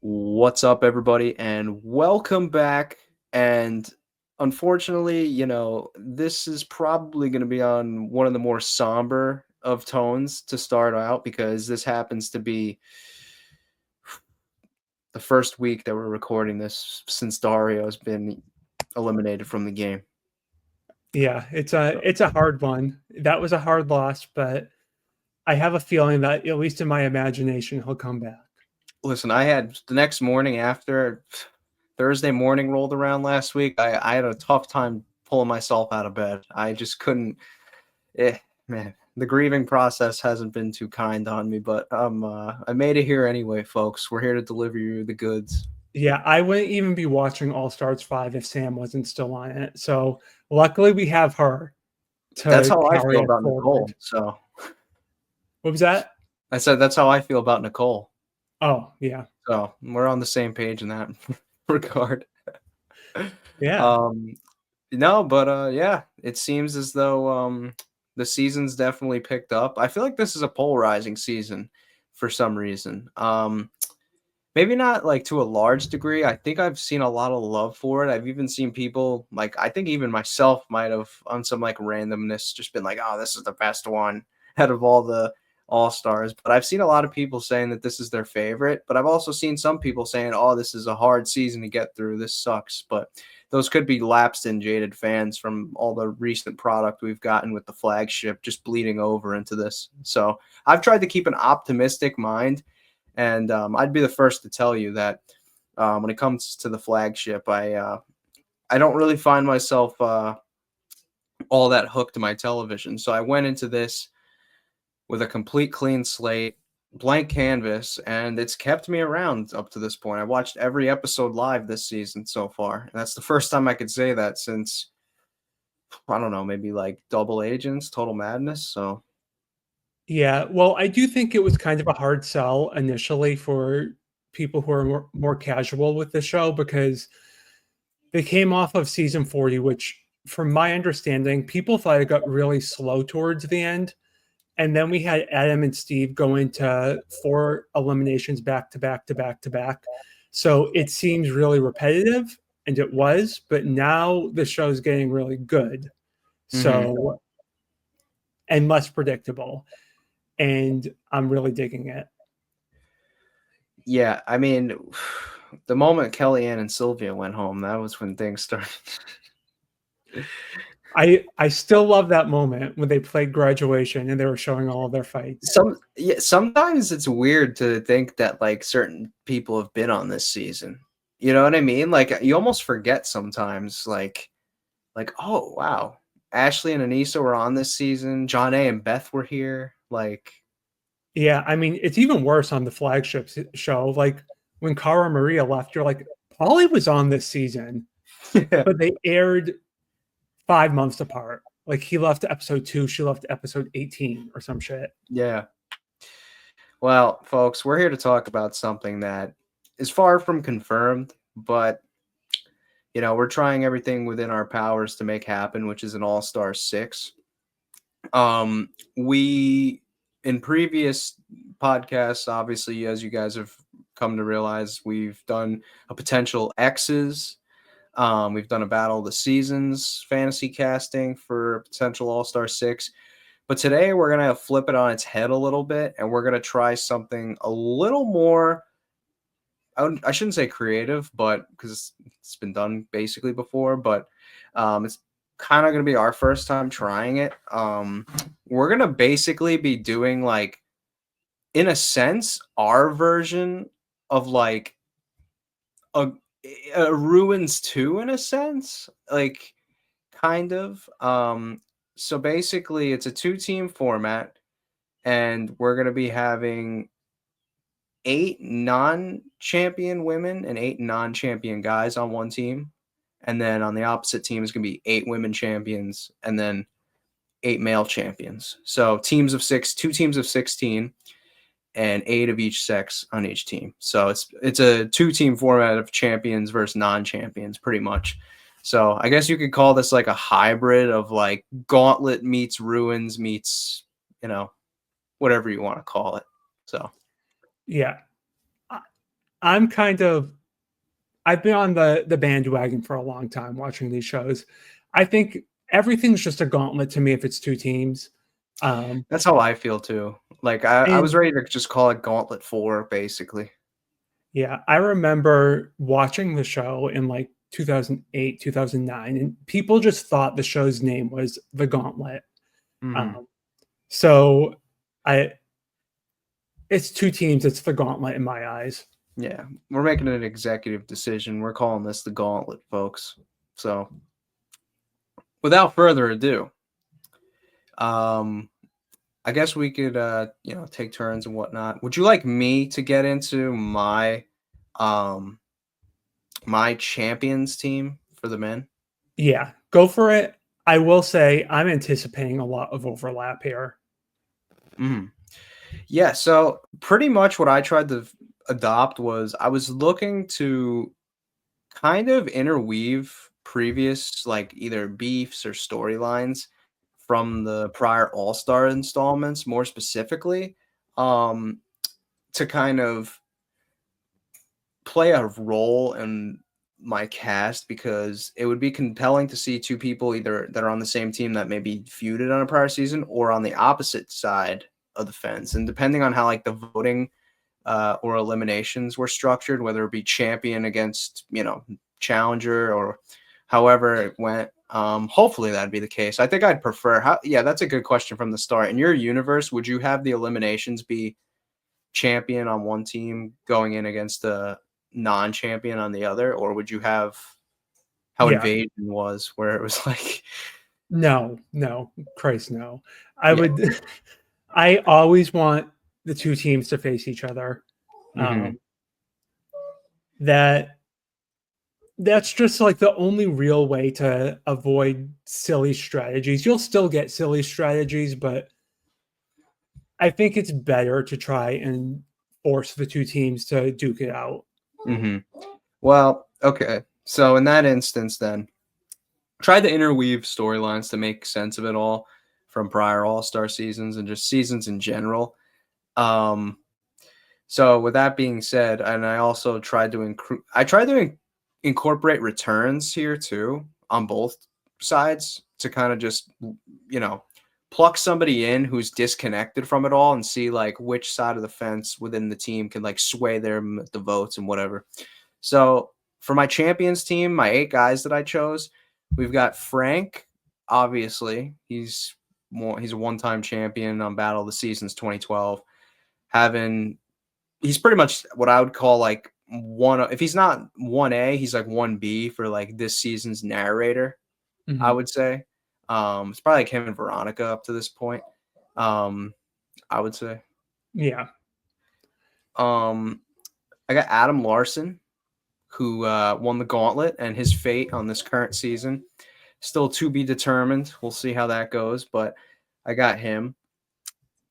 What's up, everybody, and welcome back. And unfortunately, this is probably going to be on one of the more somber of tones to start out because this happens to be the first week that we're recording this since Dario has been eliminated from the game. Yeah, it's a hard one. That was a hard loss, but I have a feeling that at least in my imagination he'll come back. Listen, I had the next morning after Thursday morning rolled around last week. I had a tough time pulling myself out of bed. I just couldn't. Man, the grieving process hasn't been too kind on me, but I made it here anyway, folks. We're here to deliver you the goods. Yeah, I wouldn't even be watching All Stars 5 if Sam wasn't still on it. So luckily we have her That's to how I carry feel it about Nicole. forward. So What was that? I said that's how I feel about Nicole. Oh, yeah. So we're on the same page in that regard. Yeah. Um, no, but yeah, it seems as though the season's definitely picked up. I feel like this is a polarizing season for some reason. Maybe not like to a large degree. I think I've seen a lot of love for it. I've even seen people like I think even myself might have on some like randomness just been like, "Oh, this is the best one out of all the all-stars." But I've seen a lot of people saying that this is their favorite, but I've also seen some people saying, "Oh, this is a hard season to get through. This sucks." But those could be lapsed and jaded fans from all the recent product we've gotten with the flagship just bleeding over into this. So, I've tried to keep an optimistic mind and I'd be the first to tell you that when it comes to the flagship, I don't really find myself all that hooked to my television. So I went into this with a complete clean slate, blank canvas, and it's kept me around up to this point. I watched every episode live this season so far, and that's the first time I could say that since I don't know, maybe like Double Agents, Total Madness. So Yeah. Well, I do think it was kind of a hard sell initially for people who are more casual with the show because they came off of season 40, which, from my understanding, people thought it got really slow towards the end. And then we had Adam and Steve go into four eliminations back to back to back to back. So it seems really repetitive, and it was, but now the show's getting really good. mhm. So, and less predictable. And I'm really digging it. Yeah, I mean, the moment Kellyanne and Sylvia went home, that was when things started. I still love that moment when they played graduation and they were showing all of their fights. Sometimes it's weird to think that like certain people have been on this season. You know what I mean? Like you almost forget sometimes, like oh wow, Ashley and Anissa were on this season. John A. and Beth were here. Like Yeah, I mean, it's even worse on the flagship show. Like when Cara Maria left, you're like, Polly was on this season, yeah, but they aired 5 months apart. Like he left episode 2, she left episode 18 or some shit. yeah. Well, folks, we're here to talk about something that is far from confirmed, but we're trying everything within our powers to make happen, which is an All-Star 6. We in previous podcasts, obviously, as you guys have come to realize, we've done a potential X's. We've done a Battle of the Seasons fantasy casting for potential All-Star 6. But today we're going to flip it on its head a little bit and we're going to try something a little more I shouldn't say creative, but because it's been done basically before, but it's kind of going to be our first time trying it. We're going to basically be doing like, in a sense, our version of like a, a Ruins 2 in a sense, like kind of. So basically, it's a two-team format, and we're going to be having 8 non-champion women and 8 non-champion guys on one team. And then on the opposite team is going to be 8 women champions and then 8 male champions. So teams of 6, 2 teams of 16 and 8 of each sex on each team. So it's a two-team format of champions versus non-champions pretty much. So I guess you could call this like a hybrid of like Gauntlet meets Ruins meets, whatever you want to call it. So Yeah. I, I'm kind of I've been on the bandwagon for a long time watching these shows. I think everything's just a gauntlet to me if it's two teams. Um, That's how I feel too. Like I was and ready to just call it Gauntlet 4, basically. yeah, I remember watching the show in like 2008, 2009, and people just thought the show's name was The Gauntlet. Hmm. Um, so I it's two teams, it's The Gauntlet in my eyes. Yeah, we're making an executive decision. We're calling this the Gauntlet, folks. So, without further ado, um, I guess we could, take turns and whatnot. Would you like me to get into um, my champions team for the men? Yeah, go for it. I will say I'm anticipating a lot of overlap here. Mhm. Yeah, so pretty much what I tried to adopt was I was looking to kind of interweave previous, like, either beefs or storylines from the prior All-Star installments, more specifically, um, to kind of play a role in my cast because it would be compelling to see two people either that are on the same team that maybe feuded on a prior season or on the opposite side of the fence. And depending on how like the voting or eliminations were structured, whether it be champion against, challenger or however it went. Hopefully that'd be the case. I think I'd prefer yeah, that's a good question from the start. In your universe, would you have the eliminations be champion on one team going in against the non-champion on the other, or would you have how Yeah. Invasion was, where it was like, No, no, Christ, no. I yeah, would I always want the two teams to face each other. hmm Um, that that's just like the only real way to avoid silly strategies. You'll still get silly strategies, but I think it's better to try and force the two teams to duke it out. hmm Well, okay. So in that instance, then try to interweave storylines to make sense of it all from prior All-Star seasons and just seasons in general. Um, So with that being said, and I also tried to incorporate returns here too on both sides to kind of just you know pluck somebody in who's disconnected from it all and see like which side of the fence within the team can like sway the votes and whatever. So for my champions team, my 8 guys that I chose, we've got Frank. Obviously, he's a one-time champion on Battle of the Seasons 2012. Having He's pretty much what I would call like one. If he's not 1A, he's like 1B for like this season's narrator, I Mhm. would say. It's probably like him and Veronica up to this point. Um, I would say. Yeah. Um, I got Adam Larson, who won the Gauntlet, and his fate on this current season still to be determined. We'll see how that goes, but I got him.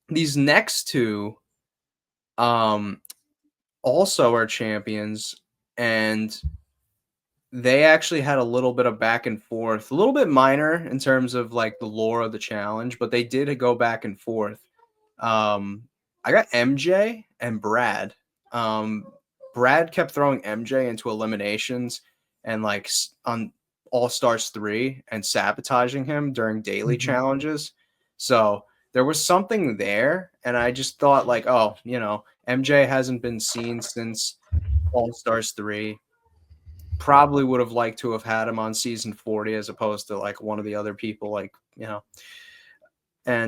These next two, um, also are champions, and they actually had a little bit of back and forth, a little bit minor in terms of like the lore of the challenge, but they did go back and forth. Um, I got MJ and Brad. Um, Brad kept throwing MJ into eliminations and like on All Stars 3 and sabotaging him during daily Mhm. challenges. So there was something there. And I just thought, like, oh, MJ hasn't been seen since All Stars 3. Probably would have liked to have had him on season 40 as opposed to like one of the other people, and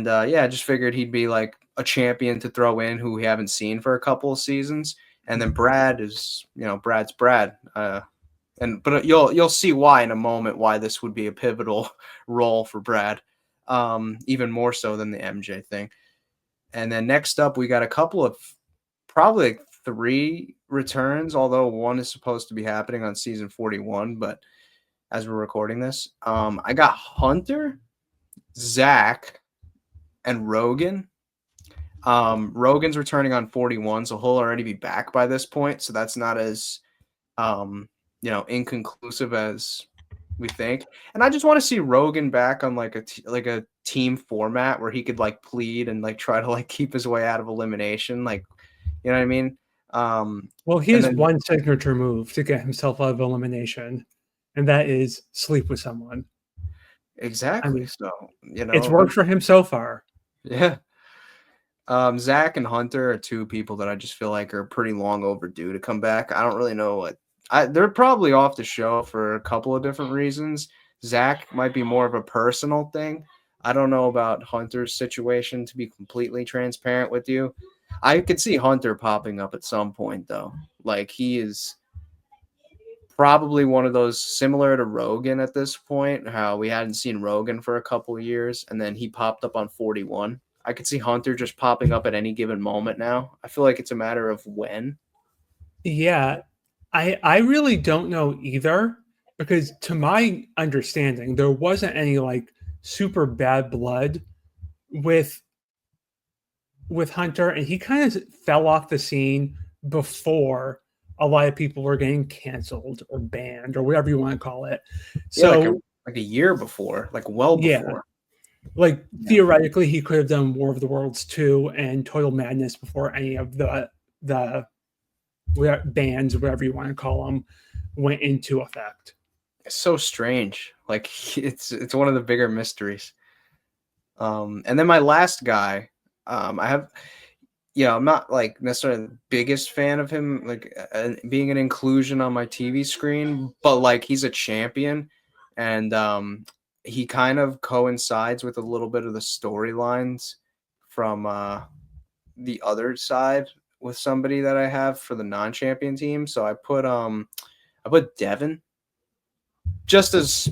yeah, I just figured he'd be like a champion to throw in who we haven't seen for a couple of seasons. And then Brad is, Brad's Brad. But you'll see why in a moment why this would be a pivotal role for Brad, even more so than the MJ thing. And then next up, we got a couple of probably like 3 returns, although one is supposed to be happening on season 41. But as we're recording this, I got Hunter, Zach, and Rogan. Rogan's returning on 41, so he'll already be back by this point. So that's not as inconclusive as we think. And I just want to see Rogan back on like a team format where he could like plead and like try to like keep his way out of elimination. Like, you know what I mean? Well, he And has then one signature move to get himself out of elimination, and that is sleep with someone. I exactly. mean, So, it's worked for him so far. yeah. Zach and Hunter are two people that I just feel like are pretty long overdue to come back. I don't really know what they're probably off the show for a couple of different reasons. Zach might be more of a personal thing. I don't know about Hunter's situation, to be completely transparent with you. I could see Hunter popping up at some point though. Like he is probably one of those similar to Rogan at this point, how we hadn't seen Rogan for a couple of years and then he popped up on 41. I could see Hunter just popping up at any given moment now. I feel like it's a matter of when. Yeah, I really don't know either because to my understanding, there wasn't any like super bad blood with Hunter, and he kind of fell off the scene before a lot of people were getting canceled or banned or whatever you want to call it. Yeah, So like a year before, like well yeah, before. like Yeah. theoretically, he could have done War of the Worlds 2 and Total Madness before any of the bans, whatever you want to call them, went into effect. It's so strange. Like it's one of the bigger mysteries. And then my last guy, I have I'm not like necessarily the biggest fan of him, like being an inclusion on my TV screen, but like he's a champion, and he kind of coincides with a little bit of the storylines from the other side with somebody that I have for the non-champion team. So I put Devin just as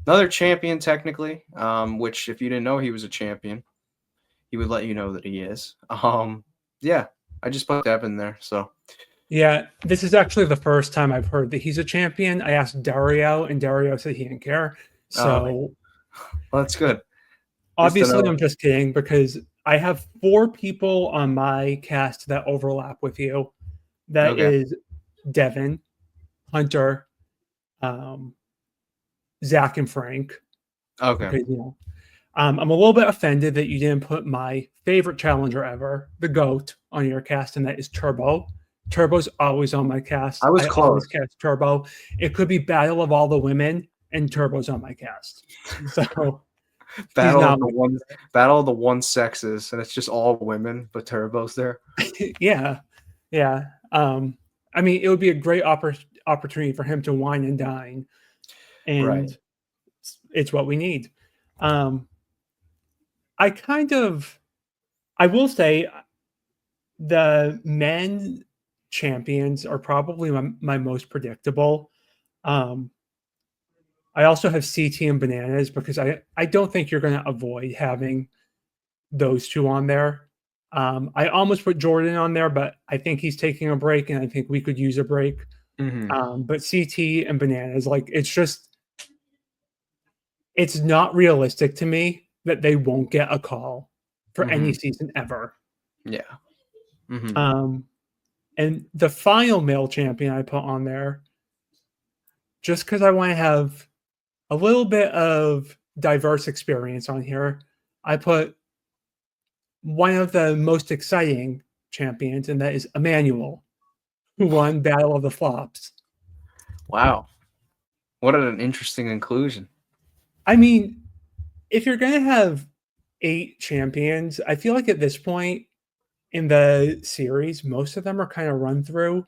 another champion technically, which if you didn't know he was a champion, he would let you know that he is. Yeah, I just put Devin there. So Yeah, this is actually the first time I've heard that he's a champion. I asked Dario, and Dario said he didn't care. okay, So well that's good. Just to obviously, know. I'm just kidding because I have 4 people on my cast that overlap with you. That Okay, is Devin, Hunter, um, Zach, and Frank. okay. Because I'm a little bit offended that you didn't put my favorite challenger ever, the GOAT, on your cast, and that is Turbo. Turbo's always on my cast. I was I always close. cast Turbo. It could be Battle of all the women, and Turbo's on my cast. So he's Battle of not the my one, battle of the one sexes, and it's just all women, but Turbo's there. favorite. Yeah, yeah. I mean, it would be a great opportunity for him to wine and dine, Right. and it's what we need. Um, I kind of, I will say, the men champions are probably my most predictable. Um, I also have CT and Bananas because I don't think you're going to avoid having those two on there. I almost put Jordan on there, but I think he's taking a break, and I think we could use a break. Hmm. But CT and Bananas, like it's not realistic to me that they won't get a call for any Hmm. season ever. Yeah. Hmm. Um, and the final male champion I put on there just because I want to have a little bit of diverse experience on here, I put one of the most exciting champions, and that is Emmanuel, who won Battle of the Flops. Wow. What an interesting inclusion. I mean, if you're going to have 8 champions, I feel like at this point in the series, most of them are kind of run through.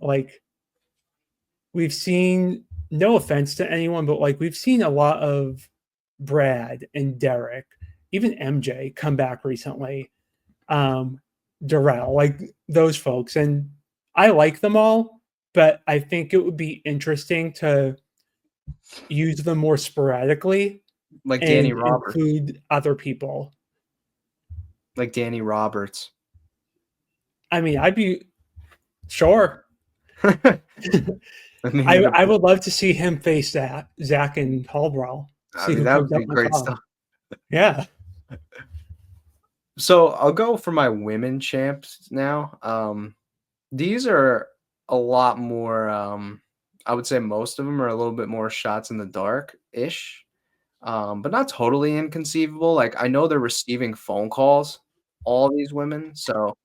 Like, we've seen, no offense to anyone, but like, we've seen a lot of Brad and Derek, even MJ come back recently. um, Darrell, like those folks. And I like them all, but I think it would be interesting to use them more sporadically Like Danny and Roberts. include other people. Like Danny Roberts. I mean, I'd be sure. I mean, I would love to see him face that Zach and Haldwell. See who that comes would up be on great top. stuff. Yeah. So I'll go for my women champs now. These are a lot more. I would say most of them are a little bit more shots in the dark ish, but not totally inconceivable. Like I know they're receiving phone calls, all these women. So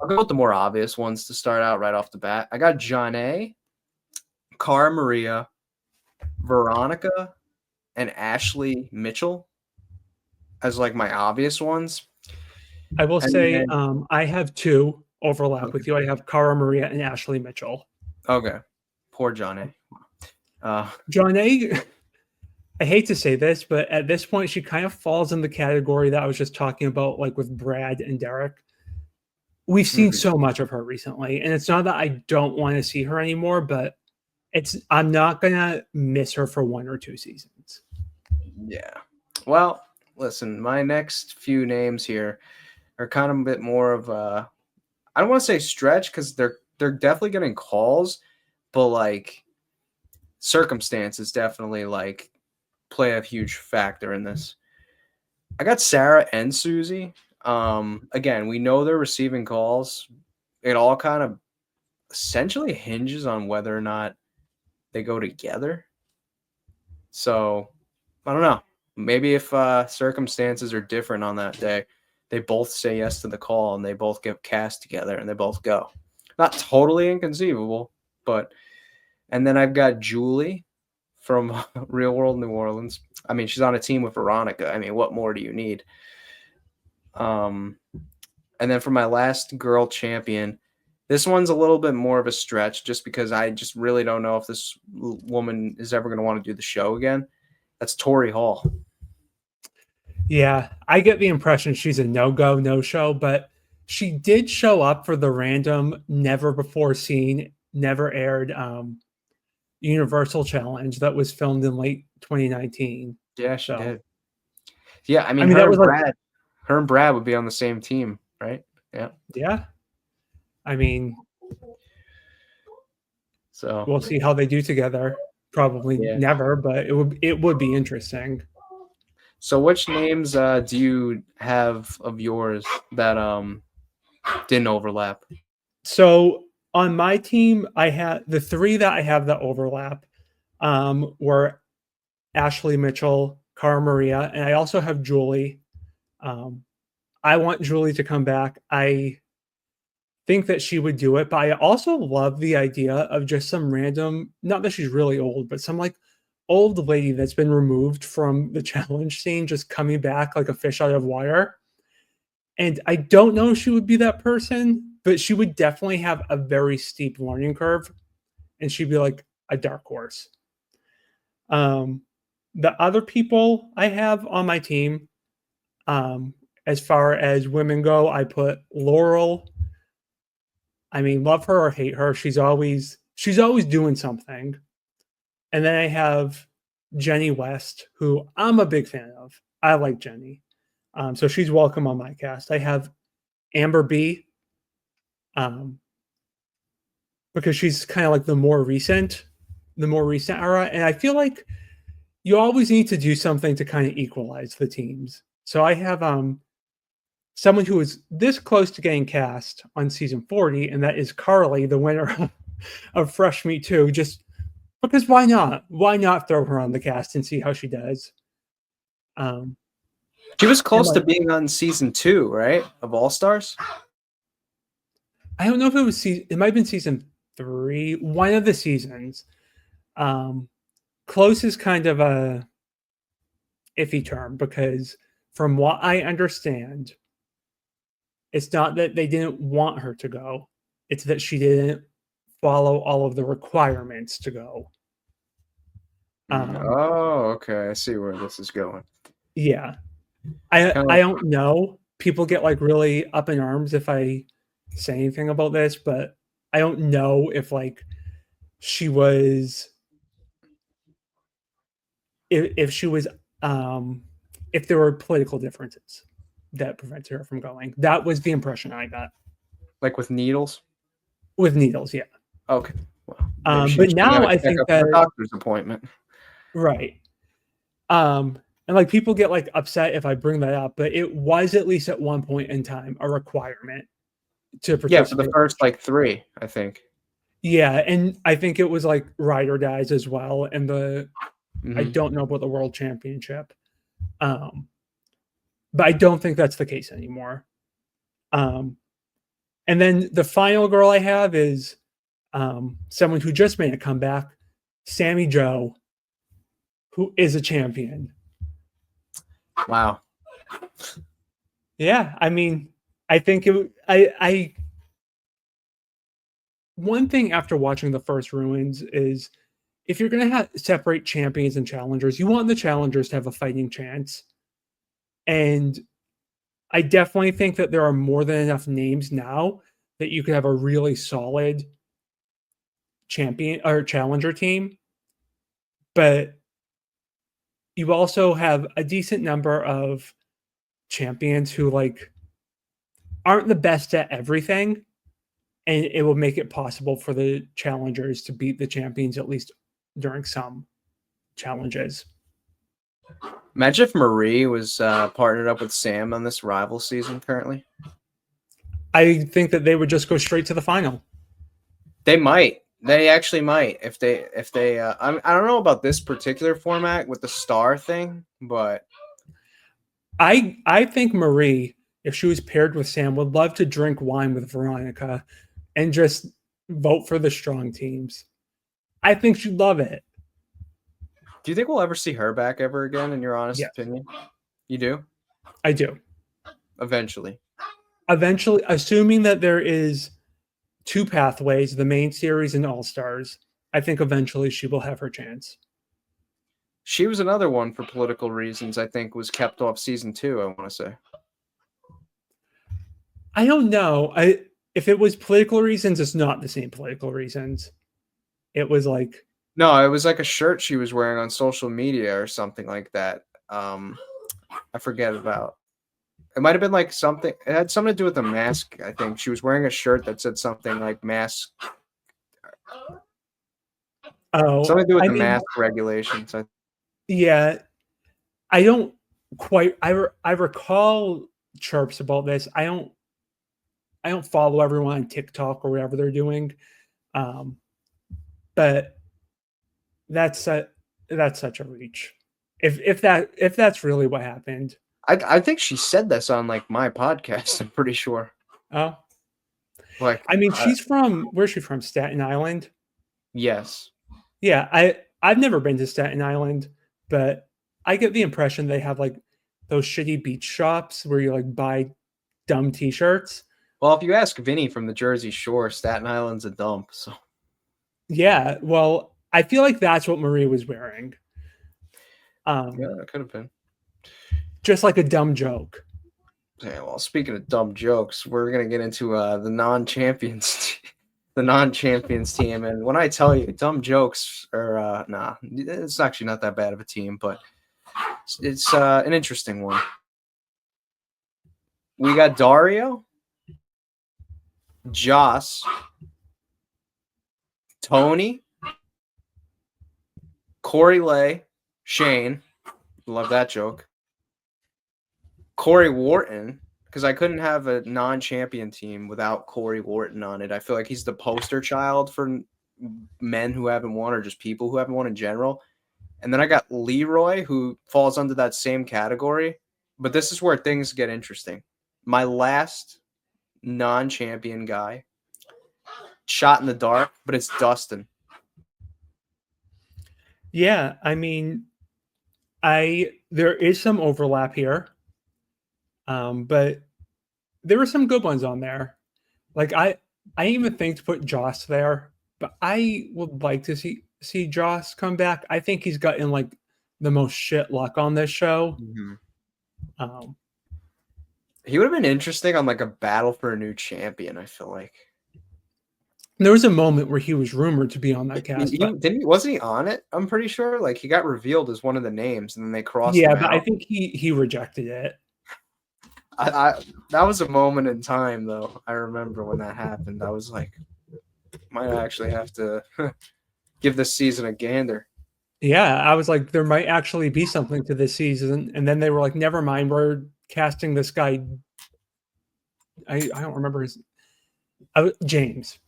I'll go with the more obvious ones to start out right off the bat. I got Janae, Cara Maria, Veronica, and Ashley Mitchell as like my obvious ones. I will And say, then I have 2 overlap okay, with you. I have Cara Maria and Ashley Mitchell. okay. Poor Janae. John A, I hate to say this, but at this point, she kind of falls in the category that I was just talking about, like with Brad and Derek. We've seen mhm, so much of her recently, and it's not that I don't want to see her anymore, but I'm not gonna miss her for 1 or 2 seasons. yeah. Well, listen, my next few names here are kind of a bit more of a I don't want to say stretch because they're definitely getting calls, but like circumstances definitely like play a huge factor in this. I got Sarah and Susie. Again, we know they're receiving calls. It all kind of essentially hinges on whether or not they go together. So I don't know. Maybe if circumstances are different on that day, they both say yes to the call and they both get cast together and they both go. Not totally inconceivable, but and then I've got Julie from Real World New Orleans. I mean, she's on a team with Veronica. I mean, what more do you need? Um, and then for my last girl champion, this one's a little bit more of a stretch just because I just really don't know if this woman is ever going to want to do the show again. That's Tori Hall. Yeah, I get the impression she's a no-go, no-show, but she did show up for the random, never before seen, never aired Universal Challenge that was filmed in late 2019. Yeah, she So, did. Yeah, I I mean, mean, that was like, her and Brad would be on the same team, right? Yeah. yeah. I mean, So we'll see how they do together. Probably yeah. never, but it would be interesting. So which names do you have of yours that didn't overlap? So on my team, I had the 3 that I have that overlap were Ashley Mitchell, Cara Maria, and I also have Julie. Um, I want Julie to come back. I think that she would do it, but I also love the idea of just some random, not that she's really old, but some like old lady that's been removed from the challenge scene just coming back like a fish out of water. And I don't know if she would be that person, but she would definitely have a very steep learning curve and she'd be like a dark horse. Um, the other people I have on my team, um, as far as women go, I put Laurel. I mean, love her or hate her, she's always doing something. And then I have Jenny West, who I'm a big fan of. I like Jenny, so she's welcome on my cast. I have Amber B, um, because she's kind of like the more recent era, and I feel like you always need to do something to kind of equalize the teams. So I have someone who is this close to getting cast on season 40, and that is Carly, the winner of Fresh Meat 2. Just because why not? Why not throw her on the cast and see how she does? Um, She was and close to like being on season 2, right? Of All Stars. I don't know if it was it might have been season 3, one of the seasons. Um, Close is kind of a iffy term because from what I understand, it's not that they didn't want her to go, it's that she didn't follow all of the requirements to go. Um, Oh, okay. I see where this is going. yeah. I Kind of I like, don't know. People get like really up in arms if I say anything about this, but I don't know if like she was if she was if there were political differences that prevented her from going. That was the impression I got like with needles. with needles, yeah. Okay. Well, maybe But she got now to I check think up that for a doctor's appointment. right. And like people get like upset if I bring that up, but it was at least at one point in time a requirement to Yeah, for the participate. first like 3, I think. Yeah, and I think it was like ride or dies as well. And I Hmm. don't know about the world championship, um, but I don't think that's the case anymore. Um, And then the final girl I have is someone who just made a comeback, Sammy Joe, who is a champion. Wow. Yeah, I mean, I think one thing after watching the first Ruins is if you're going to separate champions and challengers, you want the challengers to have a fighting chance. And I definitely think that there are more than enough names now that you could have a really solid champion or challenger team. But you also have a decent number of champions who like aren't the best at everything, and it will make it possible for the challengers to beat the champions at least during some challenges. Imagine if Marie was partnered up with Sam on this rival season currently. I think that they would just go straight to the final. They might. They actually might if they. I don't know about this particular format with the star thing, but I think Marie, if she was paired with Sam, would love to drink wine with Veronica and just vote for the strong teams. I think she'd love it. do you think we'll ever see her back ever again? In your honest Yes. opinion, you do. I do. Eventually, Assuming that there is two pathways, the main series and All Stars, I think eventually she will have her chance. she was another one for political reasons. I think was kept off season 2. I want to say. I don't know. If it was political reasons, it's not the same political reasons. It was like No, it was like a shirt she was wearing on social media or something like that. I forget about. It might have been like something. It had something to do with the mask. I think she was wearing a shirt that said something like mask. Something to do with mask regulations. Yeah, I don't quite. I recall chirps about this. I don't follow everyone on TikTok or whatever they're doing, but that's such a reach. If that's really what happened. I think she said this on like my podcast. I'm pretty sure. Oh, like I mean, she's from where's she from? Staten Island. Yes. Yeah, I've never been to Staten Island, but I get the impression they have like those shitty beach shops where you like buy dumb T-shirts. Well, if you ask Vinny from the Jersey Shore, Staten Island's a dump. So yeah, well, I feel like that's what Marie was wearing. Yeah, it could have been. Just like a dumb joke. Yeah, well, speaking of dumb jokes, we're gonna get into the non-champions, the non-champions team, and when I tell you, dumb jokes are nah, it's actually not that bad of a team, but it's an interesting one. We got Dario, Joss, Tony, Corey Lay, Shane. Love that joke. Corey Wharton, because I couldn't have a non-champion team without Corey Wharton on it. I feel like he's the poster child for men who haven't won or just people who haven't won in general. And then I got Leroy, who falls under that same category. But this is where things get interesting. My last non-champion guy, shot in the dark, but it's Dustin. Yeah, I mean, there is some overlap here. But there were some good ones on there. Like I even think to put Joss there, but I would like to see Joss come back. I think he's gotten like the most shit luck on this show. Mm-hmm. He would have been interesting on like a battle for a new champion, I feel like. There was a moment where he was rumored to be on that cast. Wasn't he on it? I'm pretty sure. Like he got revealed as one of the names, and then they crossed. Yeah, him but out. I think he rejected it. That was a moment in time, though. I remember when that happened. I was like, might actually have to give this season a gander. Yeah, I was like, there might actually be something to this season, and then they were like, never mind, we're casting this guy. I don't remember his James.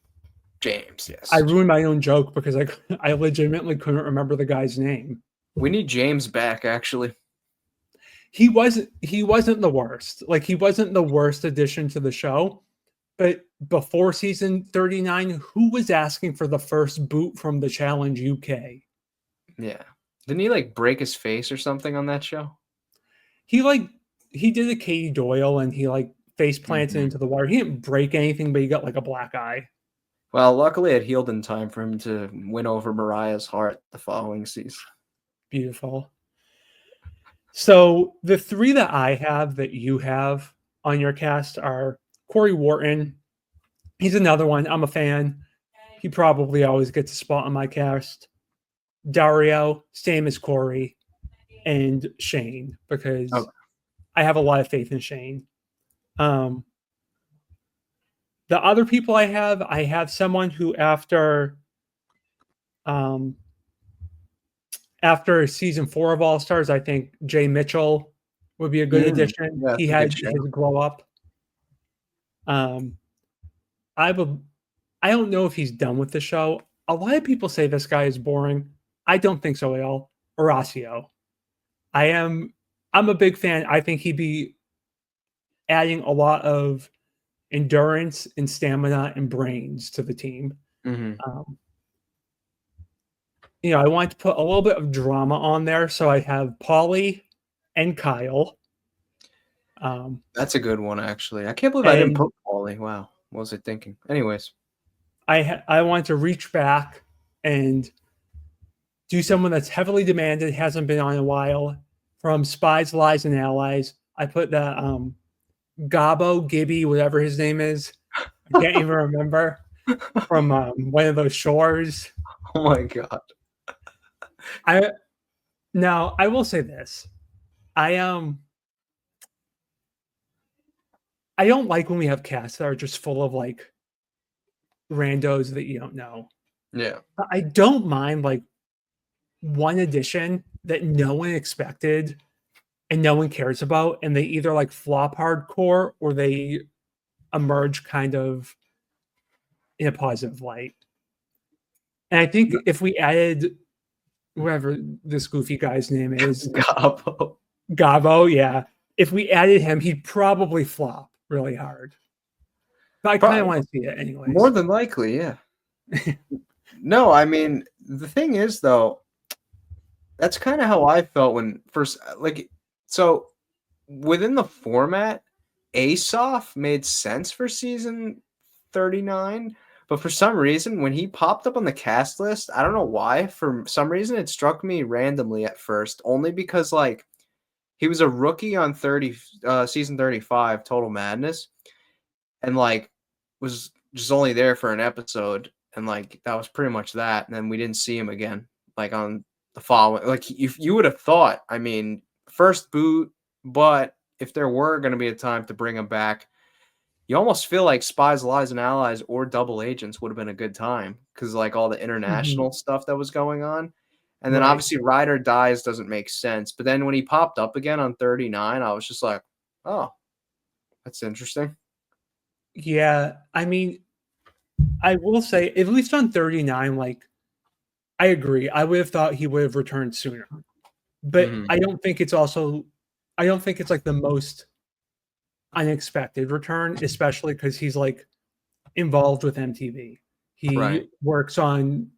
James, yes. I ruined my own joke because I legitimately couldn't remember the guy's name. We need James back, actually. He wasn't the worst. Like he wasn't the worst addition to the show, But before season 39, who was asking for the first boot from the Challenge UK? Yeah. Didn't he like break his face or something on that show? He like he did a Katie Doyle and he like face planted Mhm. into the water. He didn't break anything, but he got like a black eye. Well, luckily it healed in time for him to win over Mariah's heart the following season. Beautiful. So the three that I have that you have on your cast are Corey Wharton. He's another one. I'm a fan. He probably always gets a spot on my cast. Dario, same as Corey, and Shane, because Okay. I have a lot of faith in Shane. Um, the other people I have someone who um, after season 4 of All Stars, I think Jay Mitchell would be a good addition. Yeah, He that's a good had show. his glow up. Um, I would. I don't know if he's done with the show. A lot of people say this guy is boring. I don't think so at all. Horacio. I am. I'm a big fan. I think he'd be adding a lot of endurance and stamina and brains to the team. Mhm. Um, I want to put a little bit of drama on there, so I have Polly and Kyle. That's a good one, actually. I can't believe I didn't And put Paulie. Wow. What was I thinking? Anyways. I want to reach back and do someone that's heavily demanded, hasn't been on in a while. From Spies, Lies, and Allies, I put the Gabo, Gibby, whatever his name is. I can't even remember, from one of those shores. Oh my god. I Now I will say this: I don't like when we have casts that are just full of like randos that you don't know. Yeah. But I don't mind like one addition that no one expected and no one cares about, and they either like flop hardcore or they emerge kind of in a positive light. And I think if we added whatever this goofy guy's name is, Gabo. Gavo, yeah, if we added him, he'd probably flop really hard. But I kind of Probably want to see it more anyways. than likely, yeah. No, I mean, the thing is though, that's kind of how I felt when first like so within the format, Asoff made sense for season 39, but for some reason when he popped up on the cast list, I don't know why, for some reason it struck me randomly at first, only because like he was a rookie on 30 season 35 Total Madness and like was just only there for an episode and like that was pretty much that and then we didn't see him again like on the following like if you would have thought I mean first boot but if there were going to be a time to bring him back you almost feel like Spies, Lies, and Allies or Double Agents would have been a good time because like all the Mhm. international stuff that was going on and then Right. obviously Ride or Dies doesn't make sense but then when he popped up again on 39 I was just like oh that's interesting. Yeah. I mean, I will say, at least on 39, like, I agree. I would have thought he would have returned sooner. But Hmm. I don't think it's like the most unexpected return, especially because he's like involved with MTV. He Right. works on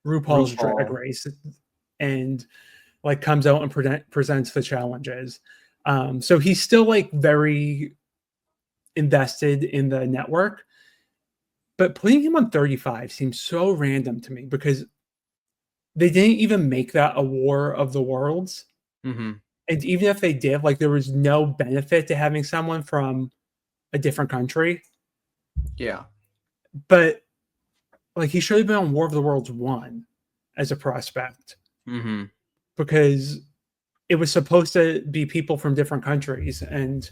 RuPaul's Drag RuPaul. Race and like comes out and presents the challenges. So he's still like very invested in the network. But putting him on 35 seems so random to me because they didn't even make that a War of the Worlds. Mhm. And even if they did, like there was no benefit to having someone from a different country. Yeah. But like he should have been on War of the Worlds 1 as a prospect Mhm. because it was supposed to be people from different countries and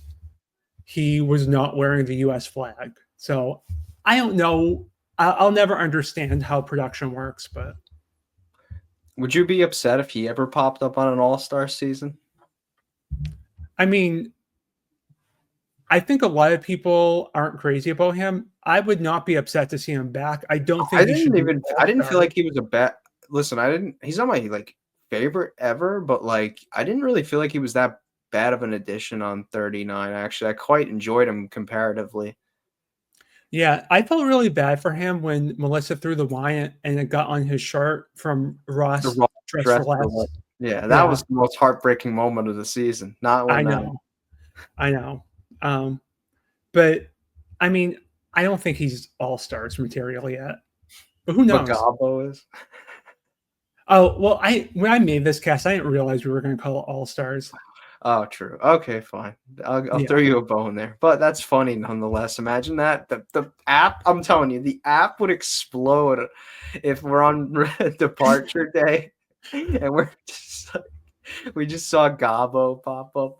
he was not wearing the US flag. So I don't know. I'll never understand how production works, but Would you be upset if he ever popped up on an All-Star season? I mean, I think a lot of people aren't crazy about him. I would not be upset to see him back. I don't think he should be an I didn't feel all-star. like he was a bad listen, I didn't he's not my, like, favorite ever, but, like, I didn't really feel like he was that bad of an addition on 39, actually. I quite enjoyed him comparatively. Yeah, I felt really bad for him when Melissa threw the wine and it got on his shirt from The Ross Raw Dress for dress for what? Less. Yeah, that Yeah, was the most heartbreaking moment of the season. Not I when, know, I know. Um, but I mean, I don't think he's all stars material yet. But who but knows? Gabo is. Oh well, I when I made this cast, I didn't realize we were going to call it all stars. Oh, true. Okay, fine. I'll throw Yeah, you a bone there, but that's funny nonetheless. Imagine that the app. I'm telling you, the app would explode if we're on departure day and we just saw Gabo pop up.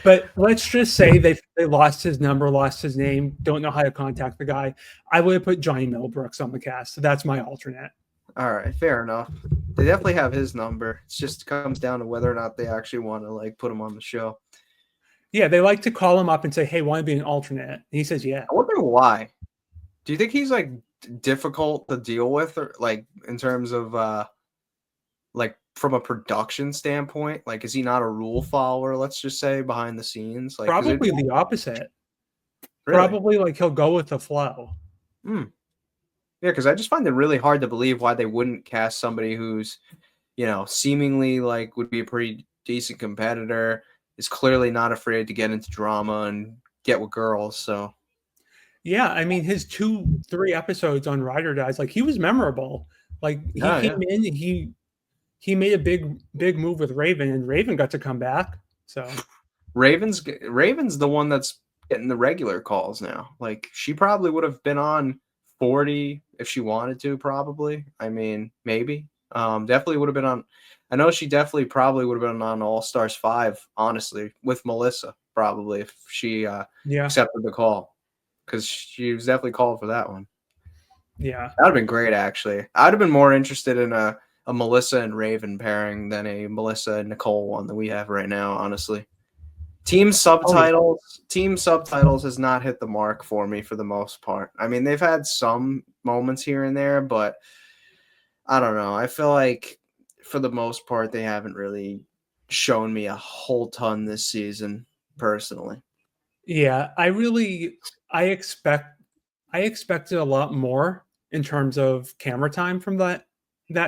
but let's just say they lost his number, lost his name, don't know how to contact the guy. I would have put Johnny Millbrooks on the cast. So that's my alternate. All right, fair enough. They definitely have his number. It just comes down to whether or not they actually want to like put him on the show. Yeah, they like to call him up and say, "Hey, want to be an alternate?" And he says, "Yeah." I wonder why. Do you think he's like difficult to deal with, or like in terms of like from a production standpoint? Like, is he not a rule follower? Let's just say behind the scenes, like, because it Probably the opposite. really, Probably like he'll go with the flow. hmm. Yeah, because I just find it really hard to believe why they wouldn't cast somebody who's, seemingly like would be a pretty decent competitor, is clearly not afraid to get into drama and get with girls. So Yeah, I mean his 2, 3 episodes on Rider Dies, like he was memorable. Like he yeah, came yeah. in, he made a big move with Raven, and Raven got to come back. So Raven's the one that's getting the regular calls now. Like she probably would have been on 40 if she wanted to, probably. I mean, maybe. Definitely would have been on. I know she definitely probably would have been on All Stars 5, honestly, with Melissa, probably, if she yeah, accepted the call. Because she was definitely called for that one. yeah. That would have been great, actually. I'd have been more interested in a Melissa and Raven pairing than a Melissa and Nicole one that we have right now, honestly. Oh yeah, Team subtitles has not hit the mark for me for the most part. I mean, they've had some moments here and there, but I don't know. I feel like for the most part they haven't really shown me a whole ton this season personally. yeah. I expect I expected a lot more in terms of camera time from that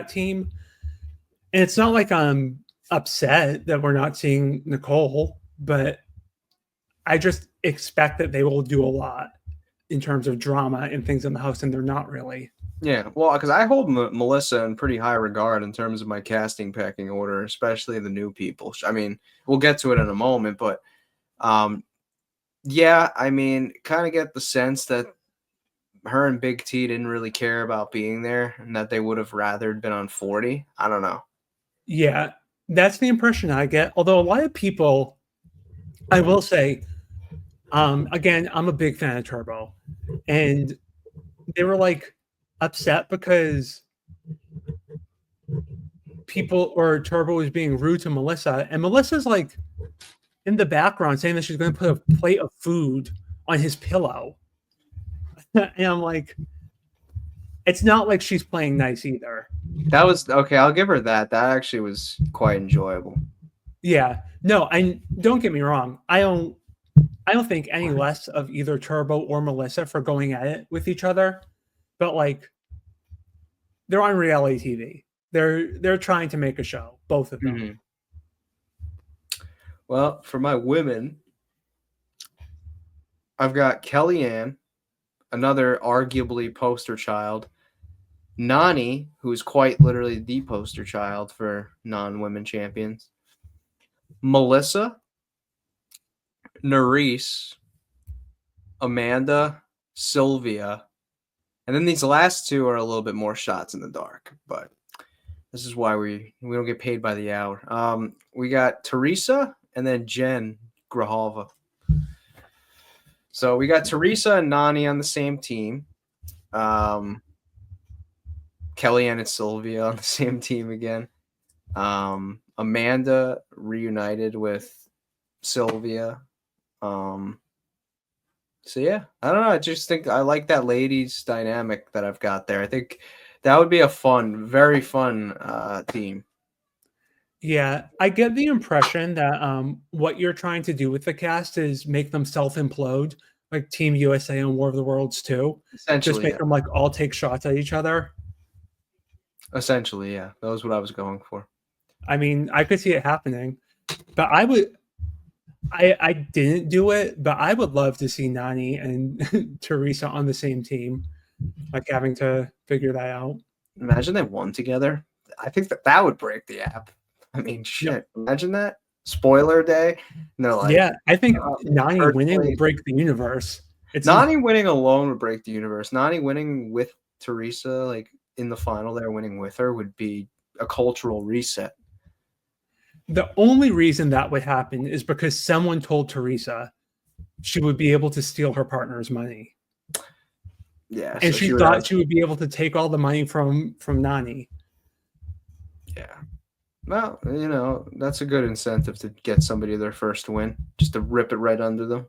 team. And it's not like I'm upset that we're not seeing Nicole, but I just expect that they will do a lot in terms of drama and things in the house, and they're not really. Yeah, well, because I hold Melissa in pretty high regard in terms of my casting pecking order, especially the new people. I mean, we'll get to it in a moment, but um, yeah, I mean, kind of get the sense that her and Big T didn't really care about being there and that they would have rather been on 40. I don't know. Yeah, that's the impression I get. Although a lot of people, I will say, again, I'm a big fan of Turbo, and they were like upset because people or Turbo was being rude to Melissa, and Melissa's like in the background saying that she's going to put a plate of food on his pillow, and I'm like, it's not like she's playing nice either. That was okay. I'll give her that. That actually was quite enjoyable. Yeah, no, I don't get me wrong. I don't think any less of either Turbo or Melissa for going at it with each other, but like they're on reality TV. They're trying to make a show, both of them. Mhm. Well, for my women, I've got Kellyanne, another arguably poster child. Nani, who is quite literally the poster child for non-women champions. Melissa, Nerese, Amanda, Sylvia, and then these last two are a little bit more shots in the dark, but this is why we don't get paid by the hour. We got Teresa and then Jen Grijalva. So we got Teresa and Nani on the same team. Um, Kellyanne and Sylvia on the same team again. Amanda reunited with Sylvia. Um, so yeah, I don't know. I just think I like that ladies dynamic that I've got there. I think that would be a fun, very fun team. Yeah, I get the impression that what you're trying to do with the cast is make them self implode like Team USA on War of the Worlds too. Just Essentially, make yeah. them like all take shots at each other. Essentially, yeah. That was what I was going for. I mean, I could see it happening, but I didn't do it, but I would love to see Nani and Teresa on the same team, like having to figure that out. Imagine they won together. I think that would break the app. I mean, No, shit. Imagine that. Spoiler day. And they're like, yeah, I think Nani first winning will place. break the universe. It's Nani winning alone would break the universe. Nani winning with Teresa, like in the final, they're winning with her, would be a cultural reset. the only reason that would happen is because someone told Teresa she would be able to steal her partner's money. Yeah, And so she she would thought have. she would be able to take all the money from Nani. Yeah. Well, that's a good incentive to get somebody their first win, just to rip it right under them.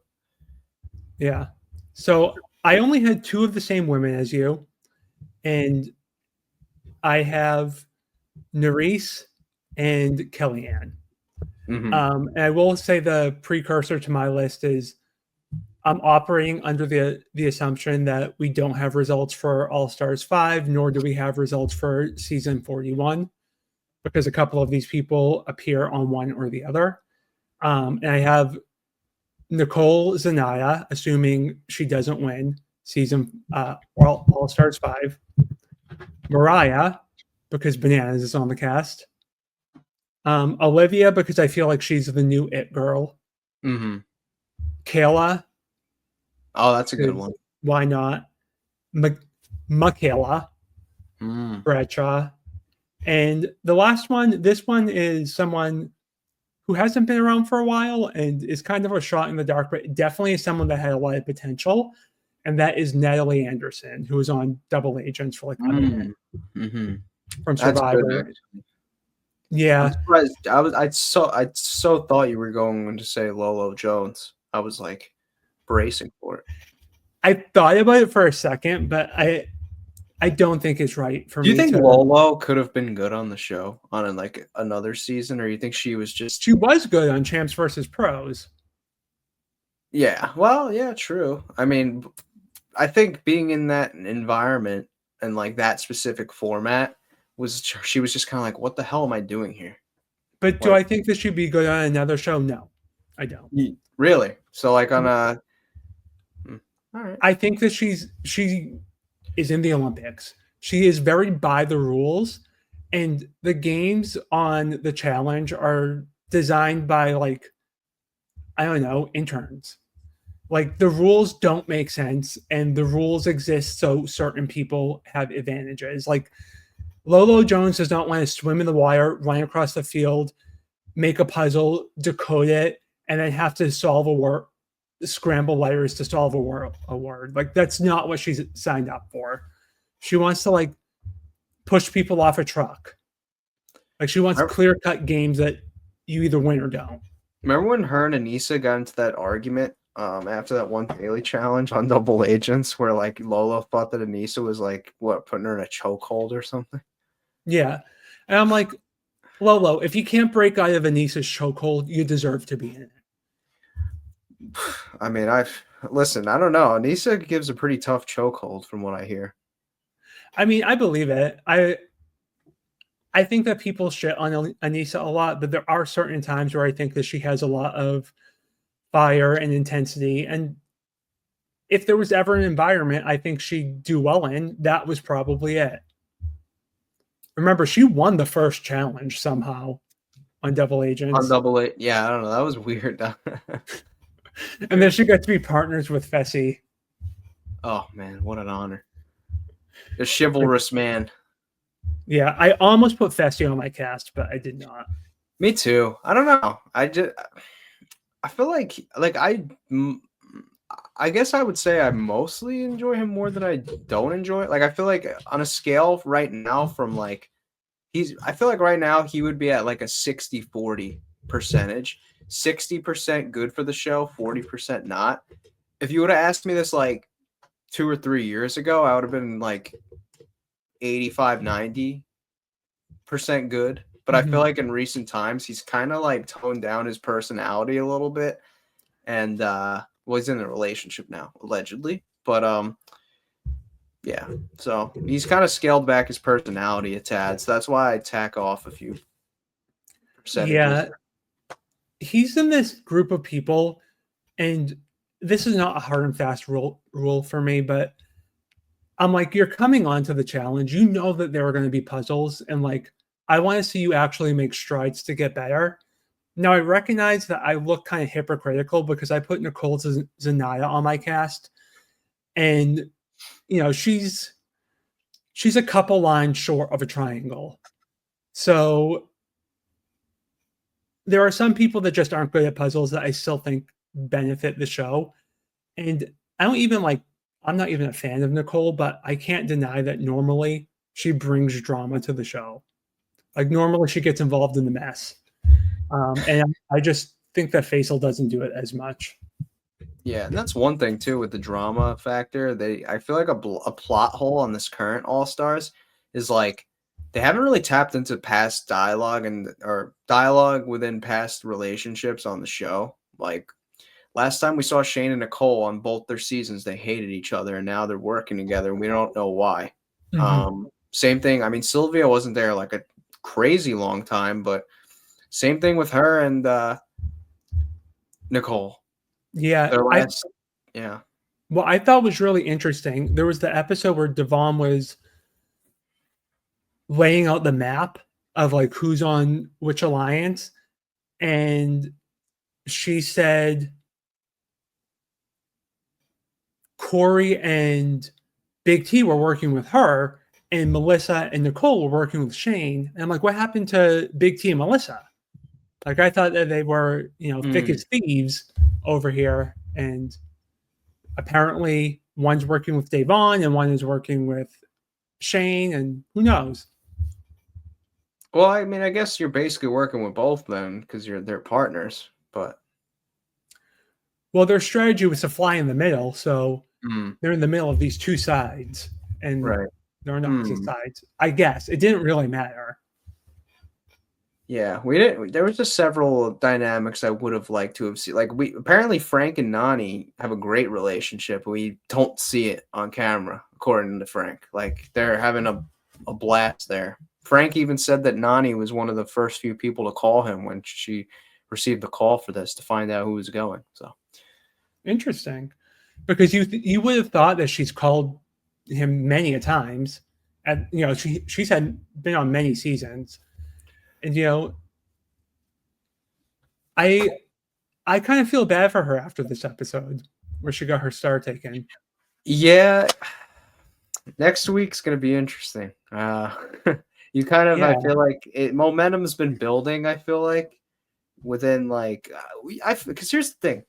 Yeah. So I only had two of the same women as you, and I have Nerys and Kellyanne. Mm-hmm. And I will say the precursor to my list is I'm operating under the assumption that we don't have results for All Stars 5, nor do we have results for season 41, because a couple of these people appear on one or the other. And I have Nicole Zanaya, assuming she doesn't win season All Stars 5. Mariah, because Bananas is on the cast. Olivia, because I feel like she's the new it girl. Mm-hmm. Kayla, Oh, that's a good one. why not? Michaela Bradshaw. And the last one, this one is someone who hasn't been around for a while and is kind of a shot in the dark, but definitely is someone that had a lot of potential. And that is Natalie Anderson, who was on Double Agents for like a minute Mm-hmm. from That's good, Survivor. actually. Yeah. I'm surprised. I so thought you were going to say Lolo Jones. I was like bracing for it. I thought about it for a second, but I don't think it's right for Do you me think to. Lolo could have been good on the show on like another season, or you think she was just? She was good on Champs versus Pros. Yeah. Well, yeah, true. I mean, I think being in that environment and like that specific format she was just kind of like, what the hell am I doing here? But do Like, I think that she'd be good on another show? No, I don't. really? So like on a. All right. I think that she is in the Olympics. She is very by the rules, and the games on the challenge are designed by like I don't know interns. Like the rules don't make sense, and the rules exist so certain people have advantages. Like Lolo Jones does not want to swim in the water, run across the field, make a puzzle, decode it, and then have to solve a word, scramble letters to solve a word. Like that's not what she's signed up for. She wants to like push people off a truck. Like she wants clear cut games that you either win or don't. Remember when her and Anissa got into that argument after that one daily challenge on Double Agents where like Lolo thought that Anissa was like what putting her in a chokehold or something? Yeah. And I'm like, Lolo, if you can't break out of Anissa's chokehold, you deserve to be in it. I mean, I don't know. Anissa gives a pretty tough chokehold from what I hear. I mean, I believe it. I think that people shit on Anissa a lot, but there are certain times where I think that she has a lot of fire and intensity. And if there was ever an environment I think she'd do well in, that was probably it. Remember, she won the first challenge somehow on Double Agents. On Double A, yeah, I don't know. That was weird. And then she got to be partners with Fessy. Oh man, what an honor! A chivalrous man. Yeah, I almost put Fessy on my cast, but I did not. Me too. I don't know. I feel like I guess I would say I mostly enjoy him more than I don't enjoy it. Like I feel like on a scale right now from like I feel like right now he would be at like a 60-40 percentage. 60% good for the show, 40% not. If you would have asked me this like 2 or 3 years ago, I would have been like 85-90% good. But I feel like in recent times he's kind of like toned down his personality a little bit. And Well, he's in a relationship now, allegedly. But yeah. So he's kind of scaled back his personality a tad. So that's why I tack off a few percentages. Yeah, he's in this group of people, and this is not a hard and fast rule for me, but I'm like, you're coming onto the challenge. You know that there are going to be puzzles, and like, I want to see you actually make strides to get better. Now, I recognize that I look kind of hypocritical because I put Nicole Zanaya on my cast, and she's a couple lines short of a triangle. So there are some people that just aren't good at puzzles that I still think benefit the show. And I don't even like, I'm not even a fan of Nicole, but I can't deny that normally she brings drama to the show. Like normally she gets involved in the mess. And I just think that Faisal doesn't do it as much. Yeah, and that's one thing too with the drama factor. I feel like a plot hole on this current All Stars is like they haven't really tapped into past dialogue or dialogue within past relationships on the show. Like last time we saw Shane and Nicole on both their seasons, they hated each other, and now they're working together, and we don't know why. Same thing. I mean, Sylvia wasn't there like a crazy long time, but same thing with her and Nicole. Yeah. Their last, yeah. What I thought was really interesting, there was the episode where Devon was laying out the map of like who's on which alliance, and she said Corey and Big T were working with her, and Melissa and Nicole were working with Shane. And I'm like, what happened to Big T and Melissa? Like, I thought that they were, thick as thieves over here. And apparently, one's working with Davon and one is working with Shane, and who knows? Well, I mean, I guess you're basically working with both then because they're partners, but well, their strategy was to fly in the middle, so they're in the middle of these two sides, and they're on opposite sides. I guess it didn't really matter. Yeah, we didn't. There was just several dynamics I would have liked to have seen. Like apparently Frank and Nani have a great relationship. We don't see it on camera, according to Frank. Like they're having a blast there. Frank even said that Nani was one of the first few people to call him when she received the call for this to find out who was going. So interesting, because you would have thought that she's called him many a times, and she's been on many seasons, and I kind of feel bad for her after this episode where she got her star taken. Yeah, next week's gonna be interesting. You kind of, I feel like momentum's been building. I feel like within like because here's the thing,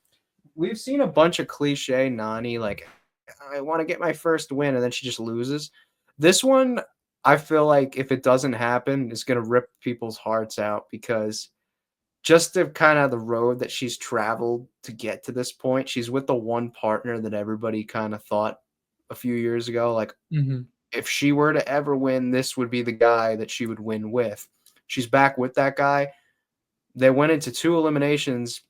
we've seen a bunch of cliche Nani like I want to get my first win and then she just loses. This one, I feel like if it doesn't happen, it's gonna rip people's hearts out because just the kind of the road that she's traveled to get to this point, she's with the one partner that everybody kind of thought a few years ago, like if she were to ever win, this would be the guy that she would win with. She's back with that guy. They went into 2 eliminations,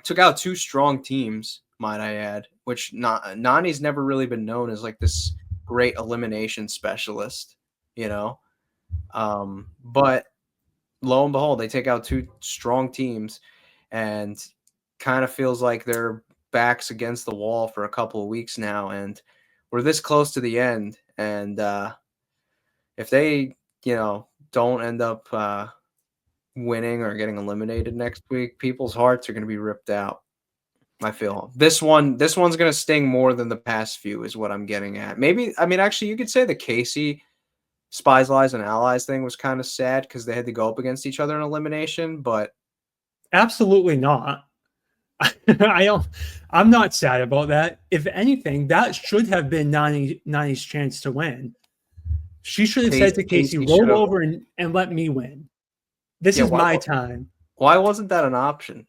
took out 2 strong teams, might I add, which Nani's never really been known as like this great elimination specialist, but lo and behold, they take out 2 strong teams and kind of feels like their backs against the wall for a couple of weeks now. And we're this close to the end. And if they, don't end up winning or getting eliminated next week, people's hearts are going to be ripped out. I feel this one's going to sting more than the past few is what I'm getting at. Maybe, I mean, actually you could say the Casey Spies, Lies, and Allies thing was kind of sad because they had to go up against each other in elimination, but absolutely not. I'm not sad about that. If anything, that should have been Nani's chance to win. She should have said to Casey, roll over and let me win. This is my time. Why wasn't that an option?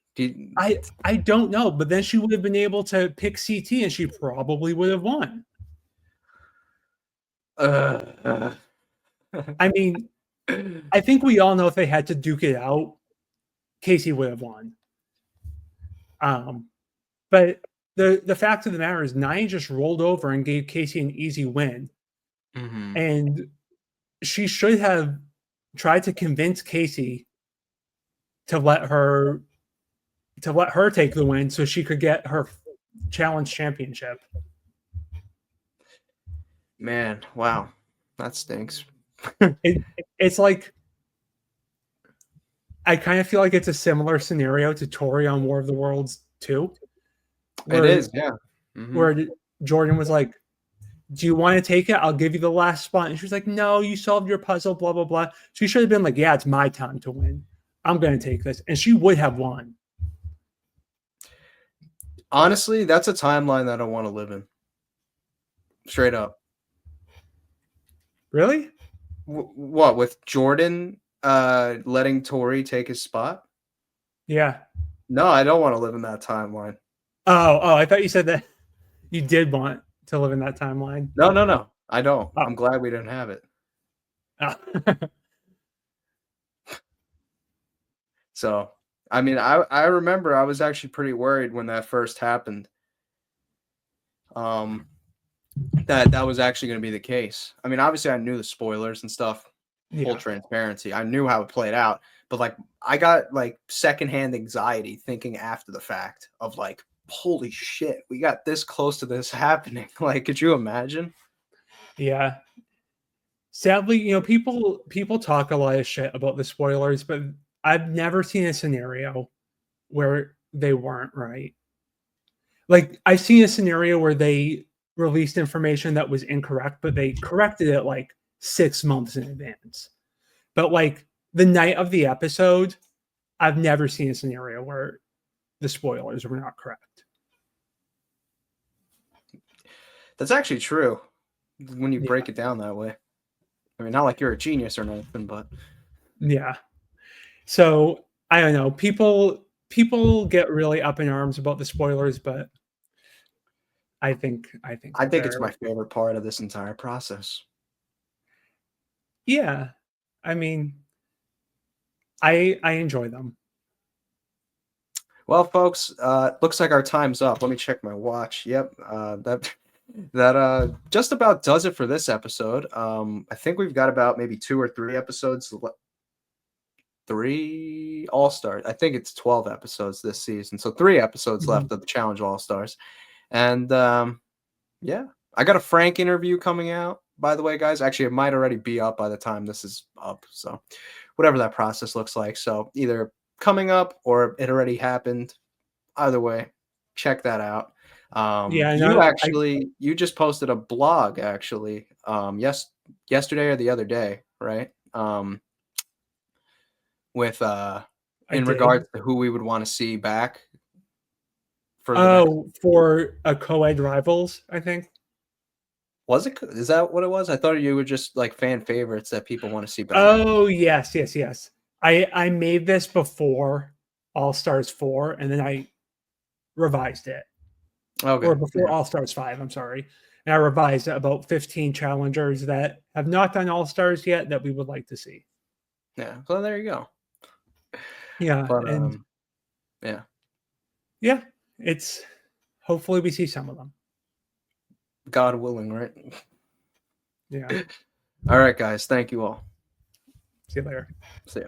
I don't know, but then she would have been able to pick CT and she probably would have won. I mean, I think we all know if they had to duke it out, Casey would have won. But the fact of the matter is Nani just rolled over and gave Casey an easy win. Mm-hmm. And she should have tried to convince Casey to let her take the win so she could get her challenge championship. Man, wow, that stinks. It's like I kind of feel like it's a similar scenario to Tori on War of the Worlds 2, It where is, yeah. Mm-hmm. where Jordan was like, "Do you want to take it? I'll give you the last spot." And she was like, "No, you solved your puzzle, blah blah blah." She should have been like, "Yeah, it's my time to win. I'm going to take this," and she would have won. Honestly, that's a timeline that I don't want to live in. Straight up. Really? What with Jordan letting Tori take his spot? Yeah. No, I don't want to live in that timeline. Oh, I thought you said that you did want to live in that timeline. No. I don't. Oh. I'm glad we didn't have it. Oh. So, I mean, I remember I was actually pretty worried when that first happened. That was actually going to be the case. I mean, obviously I knew the spoilers and stuff, full transparency. I knew how it played out, but like I got like secondhand anxiety thinking after the fact of like, holy shit, we got this close to this happening. Like, could you imagine? Yeah. Sadly, people talk a lot of shit about the spoilers, but I've never seen a scenario where they weren't right. Like I've seen a scenario where they released information that was incorrect, but they corrected it like 6 months in advance. But like the night of the episode, I've never seen a scenario where the spoilers were not correct. That's actually true when you break it down that way. I mean, not like you're a genius or nothing, but yeah. So I don't know. People get really up in arms about the spoilers, but I think it's my favorite part of this entire process. Yeah. I mean, I enjoy them. Well, folks, looks like our time's up. Let me check my watch. Yep, that just about does it for this episode. I think we've got about maybe 2 or 3 episodes. 3 All-Stars. I think it's 12 episodes this season, so 3 episodes left of the Challenge All-Stars. And yeah, I got a Frank interview coming out, by the way, guys. Actually, it might already be up by the time this is up, so whatever that process looks like. So either coming up or it already happened. Either way, check that out. You just posted a blog actually yesterday or the other day, right? With in regards to who we would want to see back for a co-ed rivals, I think. Was it? Is that what it was? I thought you were just like fan favorites that people want to see back. Oh, yes. I made this before All Stars 4, and then I revised it. Okay. Or before All Stars 5, I'm sorry. And I revised about 15 challengers that have not done All Stars yet that we would like to see. Yeah. So there you go. Yeah. But, and yeah. Yeah. It's hopefully we see some of them. God willing, right? Yeah. All right, guys. Thank you all. See you later. See ya.